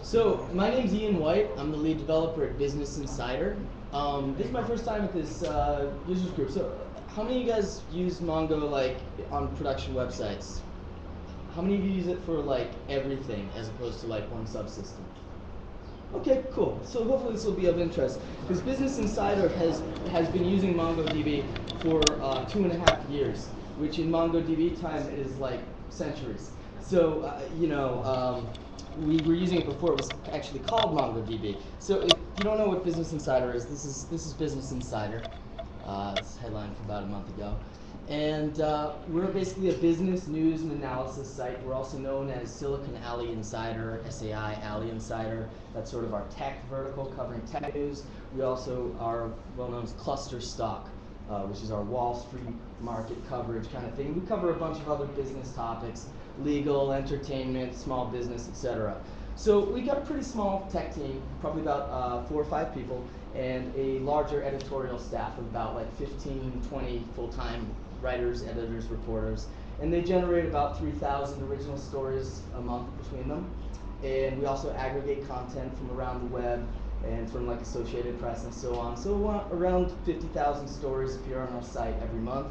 So my name's Ian White. I'm the lead developer at Business Insider. This is my first time at this users group. So how many of you guys use Mongo like on production websites? How many of you use it for like everything as opposed to like one subsystem? Okay, cool. So hopefully this will be of interest because Business Insider has been using MongoDB for 2.5 years, which in MongoDB time is like centuries. So we were using it before it was actually called MongoDB. So if you don't know what Business Insider is, this is Business Insider. This headline from about a month ago. And we're basically a business news and analysis site. We're also known as Silicon Alley Insider, SAI Alley Insider. That's sort of our tech vertical covering tech news. We also are well known as Cluster Stock, which is our Wall Street market coverage kind of thing. We cover a bunch of other business topics, legal, entertainment, small business, etc. So we got a pretty small tech team, probably about 4 or 5 people, and a larger editorial staff of about like 15, 20 full-time writers, editors, reporters, and they generate about 3,000 original stories a month between them. And we also aggregate content from around the web and from like Associated Press and so on. So around 50,000 stories appear on our site every month.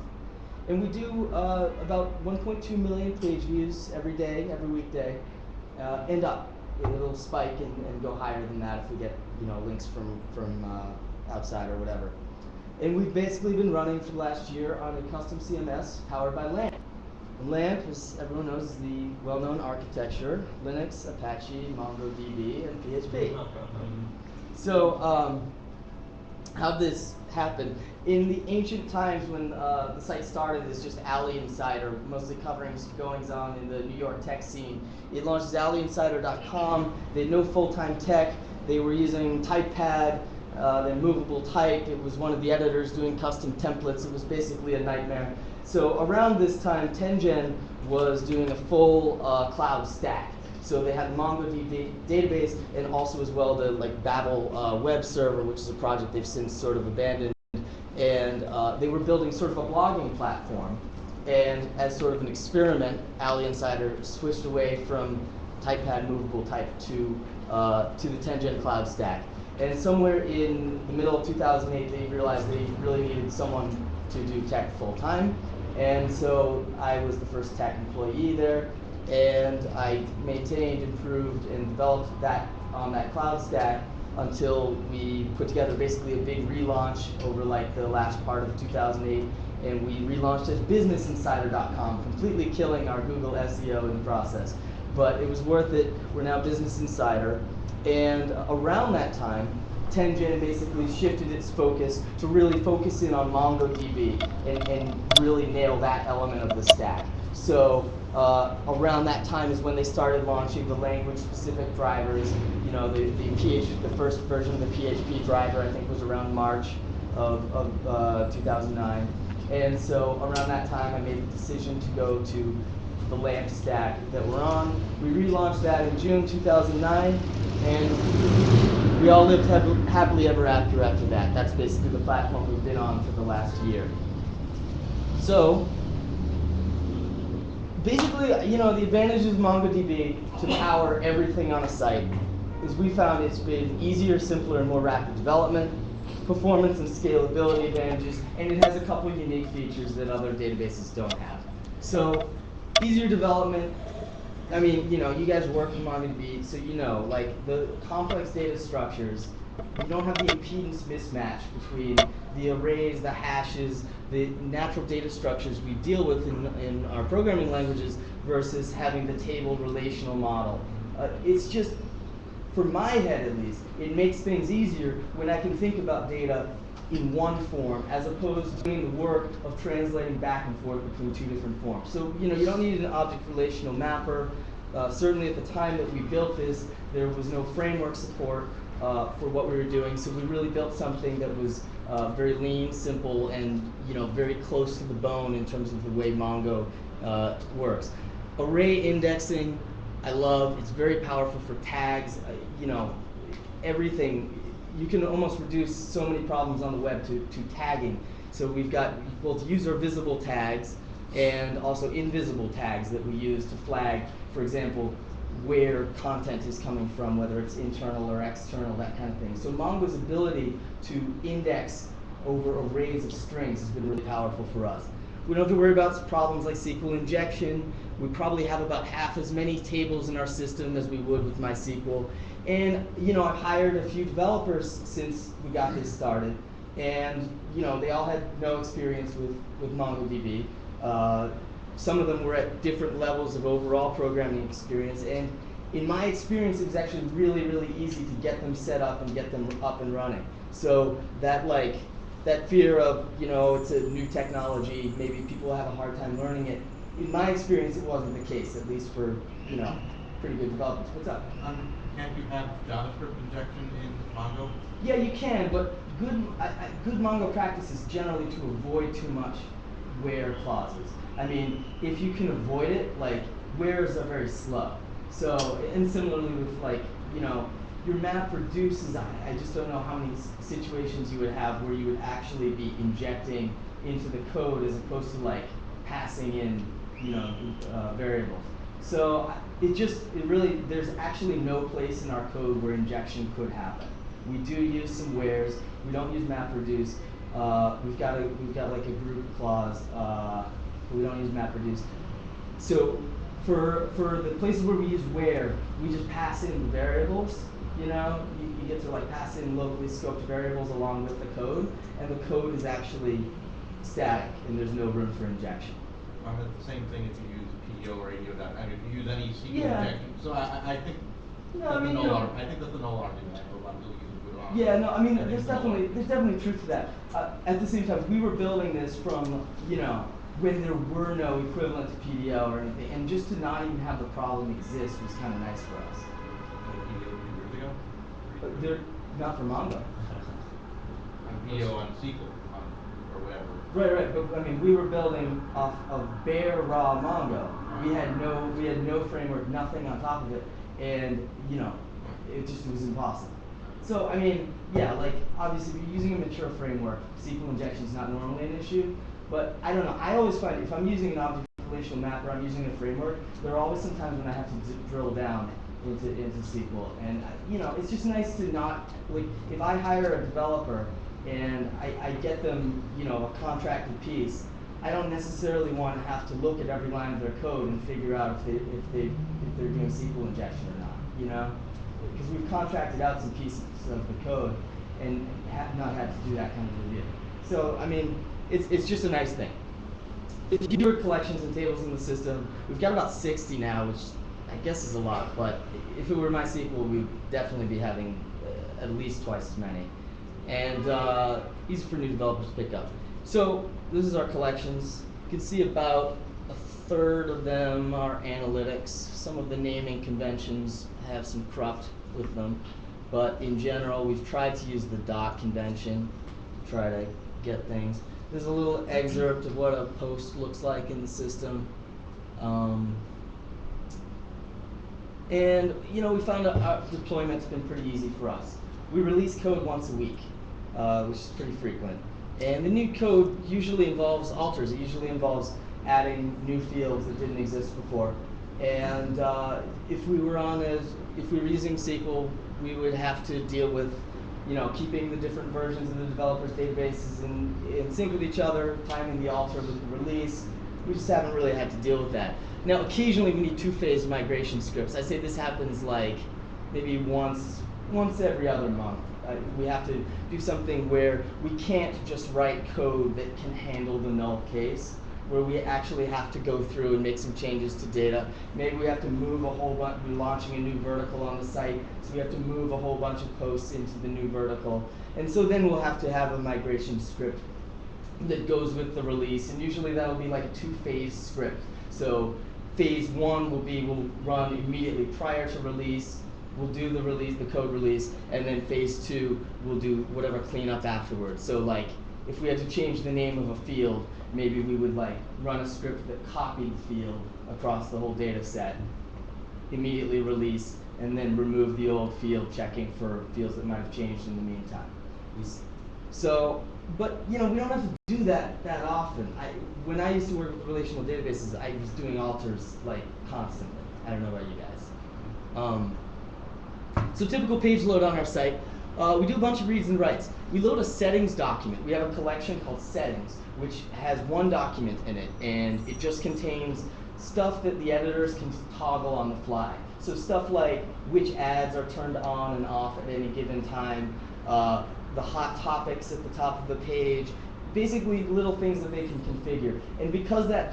And we do about 1.2 million page views every day, every weekday, and up. It'll spike and go higher than that if we get links from outside or whatever. And we've basically been running for the last year on a custom CMS powered by LAMP. And LAMP, as everyone knows, is the well-known architecture: Linux, Apache, MongoDB, and PHP. So how'd this happen? In the ancient times when the site started as just Alley Insider, mostly covering goings-on in the New York tech scene, it launched as AlleyInsider.com. They had no full-time tech. They were using TypePad, then movable type. It was one of the editors doing custom templates. It was basically a nightmare. So around this time, Tengen was doing a full cloud stack. So they had MongoDB database and also as well the like Babel web server, which is a project they've since sort of abandoned. And they were building sort of a blogging platform. And as sort of an experiment, Alley Insider switched away from TypePad movable type to the Tengen cloud stack. And somewhere in the middle of 2008, they realized they really needed someone to do tech full time. And so I was the first tech employee there. And I maintained, improved, and developed that on that cloud stack until we put together basically a big relaunch over like the last part of 2008. And we relaunched as BusinessInsider.com, completely killing our Google SEO in the process. But it was worth it. We're now Business Insider. And around that time, Tengen basically shifted its focus to really focus in on MongoDB and really nail that element of the stack. So around that time is when they started launching the language-specific drivers. The first version of the PHP driver, I think, was around March of 2009. And so around that time, I made the decision to go to the LAMP stack that we're on. We relaunched that in June 2009, and we all lived happily ever after that. That's basically the platform we've been on for the last year. So basically, the advantages of MongoDB to power everything on a site is we found it's been easier, simpler, and more rapid development, performance and scalability advantages, and it has a couple unique features that other databases don't have. So easier development. I mean, you guys work in MongoDB, so like the complex data structures, you don't have the impedance mismatch between the arrays, the hashes, the natural data structures we deal with in our programming languages versus having the table relational model. It's just, for my head at least, it makes things easier when I can think about data in one form as opposed to doing the work of translating back and forth between 2 different forms. So you don't need an object relational mapper. Certainly at the time that we built this, there was no framework support for what we were doing, so we really built something that was very lean, simple, and very close to the bone in terms of the way Mongo works. Array indexing, I love. It's very powerful for tags. Everything. You can almost reduce so many problems on the web to tagging. So we've got both user visible tags and also invisible tags that we use to flag, for example, where content is coming from, whether it's internal or external, that kind of thing. So Mongo's ability to index over arrays of strings has been really powerful for us. We don't have to worry about problems like SQL injection. We probably have about half as many tables in our system as we would with MySQL. And I've hired a few developers since we got this started, and they all had no experience with MongoDB. Some of them were at different levels of overall programming experience, and in my experience, it was actually really, really easy to get them set up and get them up and running. So that fear of, it's a new technology, maybe people have a hard time learning it. In my experience, it wasn't the case, at least for, pretty good developers. What's up? Can't you have JavaScript injection in Mongo? Yeah, you can, but good Mongo practice is generally to avoid too much where clauses. I mean, if you can avoid it, like, wheres are very slow. So, and similarly with your map reduces, I just don't know how many situations you would have where you would actually be injecting into the code as opposed to passing in, variables. So there's actually no place in our code where injection could happen. We do use some wheres. We don't use MapReduce. We've got like a group clause, but we don't use MapReduce. So for the places where we use where, we just pass in variables. You get to pass in locally scoped variables along with the code, and the code is actually static, and there's no room for injection. It's the same thing if you use PDO or ADO. I mean, if you use any SQL injection. So I think that's the null argument. I think that's the null argument. Yeah, no, I mean, there's definitely truth to that. At the same time, we were building this from, when there were no equivalent to PDO or anything, and just to not even have the problem exist was kind of nice for us. They're not for Mongo. PDO on SQL or whatever. Right, but I mean, we were building off of bare raw Mongo. We had no framework, nothing on top of it, and it was impossible. So I mean, yeah, obviously if you're using a mature framework, SQL injection is not normally an issue. But I don't know. I always find if I'm using an object relational map or I'm using a framework, there are always some times when I have to drill down into SQL, and it's just nice to not if I hire a developer and I get them a contracted piece, I don't necessarily want to have to look at every line of their code and figure out if they're doing SQL injection or not, because we've contracted out some pieces of the code and have not had to do that kind of review. So I mean, it's just a nice thing. If you do collections and tables in the system, we've got about 60 now, which I guess is a lot, but if it were MySQL, we'd definitely be having at least twice as many. And easy for new developers to pick up. So this is our collections. You can see about a third of them are analytics. Some of the naming conventions have some cruft with them, but in general, we've tried to use the dot convention to try to get things. There's a little excerpt of what a post looks like in the system. And we found our deployment's been pretty easy for us. We release code once a week, which is pretty frequent. And the new code usually involves alters. It usually involves adding new fields that didn't exist before. And if we were using SQL, we would have to deal with keeping the different versions of the developers' databases in sync with each other, timing the alter with the release. We just haven't really had to deal with that. Now, occasionally we need two-phase migration scripts. I say this happens maybe once every other month. We have to do something where we can't just write code that can handle the null case, where we actually have to go through and make some changes to data. Maybe we have to move a whole bunch, we're launching a new vertical on the site, so we have to move a whole bunch of posts into the new vertical. And so then we'll have to have a migration script that goes with the release, and usually that'll be like a two-phase script. So phase one will run immediately prior to release. We'll do the release, the code release, and then phase two, we'll do whatever cleanup afterwards. So if we had to change the name of a field, maybe we would run a script that copied the field across the whole data set, immediately release, and then remove the old field, checking for fields that might have changed in the meantime. But we don't have to do that often. When I used to work with relational databases, I was doing alters constantly. I don't know about you guys. So typical page load on our site. We do a bunch of reads and writes. We load a settings document. We have a collection called settings, which has one document in it, and it just contains stuff that the editors can toggle on the fly. So stuff like which ads are turned on and off at any given time, the hot topics at the top of the page, basically little things that they can configure. And because that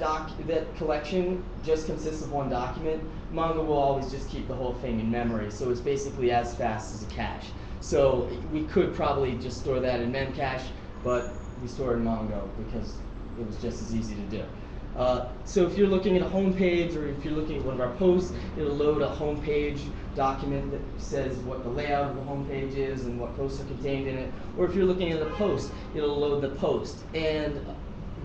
collection just consists of one document, Mongo will always just keep the whole thing in memory. So it's basically as fast as a cache. So we could probably just store that in memcache, but we store it in Mongo because it was just as easy to do. So if you're looking at a home page, or if you're looking at one of our posts, it'll load a home page document that says what the layout of the home page is and what posts are contained in it. Or if you're looking at a post, it'll load the post. And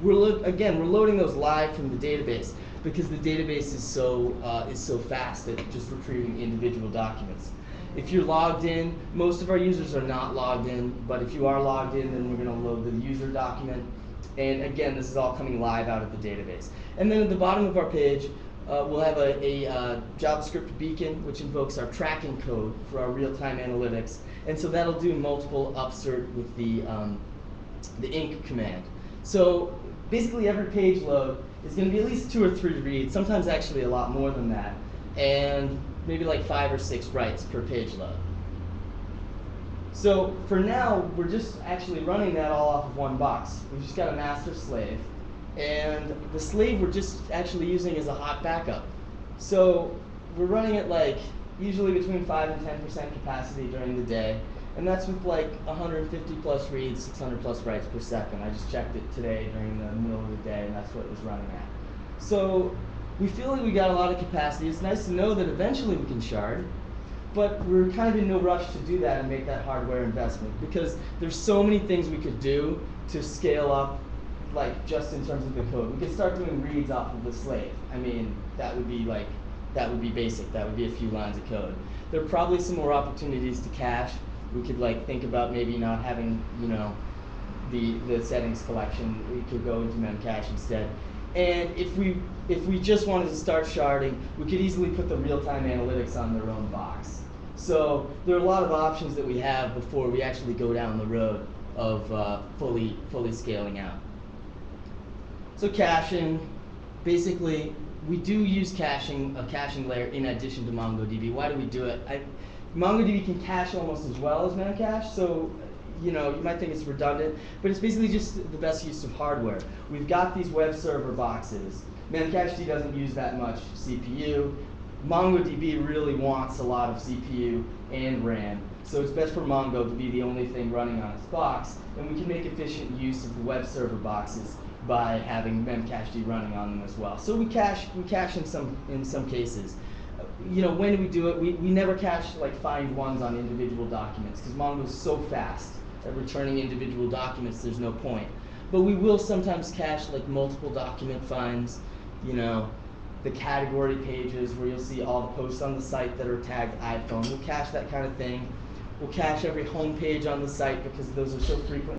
we're loading those live from the database because the database is so fast at just retrieving individual documents. If you're logged in, most of our users are not logged in, but if you are logged in, then we're going to load the user document. And again, this is all coming live out of the database. And then at the bottom of our page, we'll have a JavaScript beacon, which invokes our tracking code for our real-time analytics. And so that'll do multiple upsert with the inc command. So basically every page load is going to be at least 2 or 3 reads, sometimes actually a lot more than that, and maybe like 5 or 6 writes per page load. So for now, we're just actually running that all off of one box. We've just got a master slave, and the slave we're just actually using as a hot backup. So we're running it like usually between 5 and 10% capacity during the day, and that's with like 150 plus reads, 600 plus writes per second. I just checked it today during the middle of the day, and that's what it was running at. So we feel like we got a lot of capacity. It's nice to know that eventually we can shard, but we're kind of in no rush to do that and make that hardware investment because there's so many things we could do to scale up, like just in terms of the code. We could start doing reads off of the slave. I mean, that would be basic. That would be a few lines of code. There are probably some more opportunities to cache. We could like think about maybe not having, the settings collection. We could go into memcache instead. And if we just wanted to start sharding, we could easily put the real-time analytics on their own box. So there are a lot of options that we have before we actually go down the road of fully scaling out. So caching, basically, we do use a caching layer in addition to MongoDB. Why do we do it? MongoDB can cache almost as well as memcache, so you might think it's redundant, but it's basically just the best use of hardware. We've got these web server boxes. Memcached doesn't use that much CPU. MongoDB really wants a lot of CPU and RAM, so it's best for Mongo to be the only thing running on its box, and we can make efficient use of the web server boxes by having memcached running on them as well. So we cache in some cases. When do we do it? We never cache like find ones on individual documents because Mongo is so fast at returning individual documents, there's no point. But we will sometimes cache like multiple document finds, the category pages where you'll see all the posts on the site that are tagged iPhone. We'll cache that kind of thing. We'll cache every home page on the site because those are so frequent.